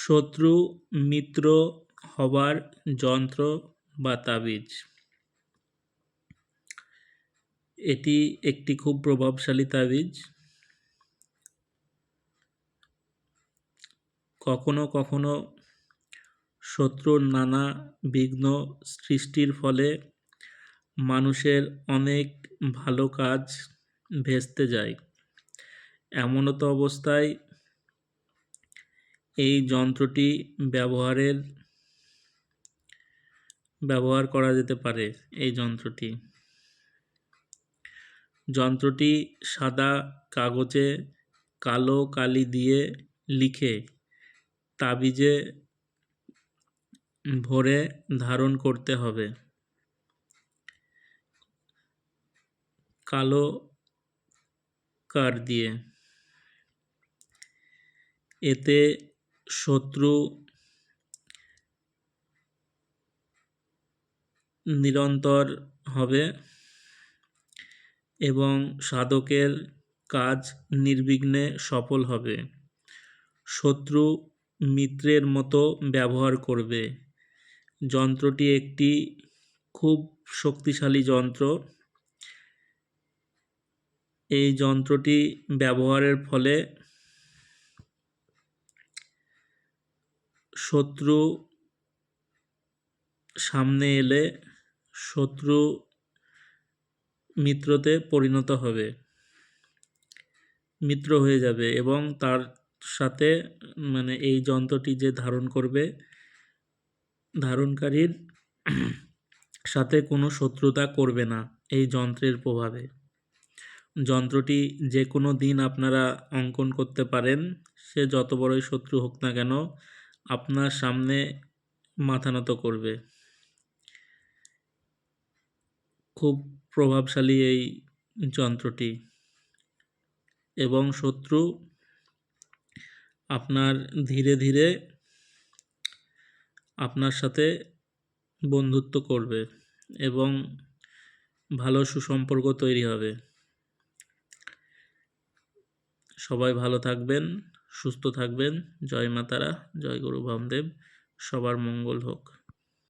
শত্রু মিত্র হবার যন্ত্র বা তাবিজ। এটি একটি খুব প্রভাবশালী তাবিজ। কখনো কখনো শত্রুর নানা বিঘ্ন সৃষ্টির ফলে মানুষের অনেক ভালো কাজ ভেস্তে যায়। এমনতো অবস্থায় এই যন্ত্রটি ব্যবহার করা যেতে পারে। এই যন্ত্রটি সাদা কাগজে কালো কালি দিয়ে লিখে তাবিজে ভরে ধারণ করতে হবে। কালো কার দিয়ে। এতে শত্রু নিরন্তর হবে এবং সাধকের কাজ নির্বিঘ্নে সফল হবে। শত্রু মিত্রের মতো ব্যবহার করবে। যন্ত্রটি একটি খুব শক্তিশালী যন্ত্র। এই যন্ত্রটি ব্যবহারের ফলে শত্রু সামনে এলে শত্রু মিত্রতে পরিণত হবে, মিত্র হয়ে যাবে এবং তার সাথে এই যন্ত্রটি যে ধারণ করবে, ধারণকারীর সাথে কোনো শত্রুতা করবে না এই যন্ত্রের প্রভাবে। যন্ত্রটি যে কোনো দিন আপনারা অঙ্কন করতে পারেন। সে যত বড়ই শত্রু হোক না কেন আপনার সামনে মাথা নত করবে। খুব প্রভাবশালী এই যন্ত্রটি এবং শত্রু আপনার ধীরে ধীরে আপনার সাথে বন্ধুত্ব করবে এবং ভালো সুসম্পর্ক তৈরি হবে। সবাই ভালো থাকবেন, সুস্থ থাকবেন। জয় মা তারা, জয় গুরু বামদেব। সবার মঙ্গল হোক।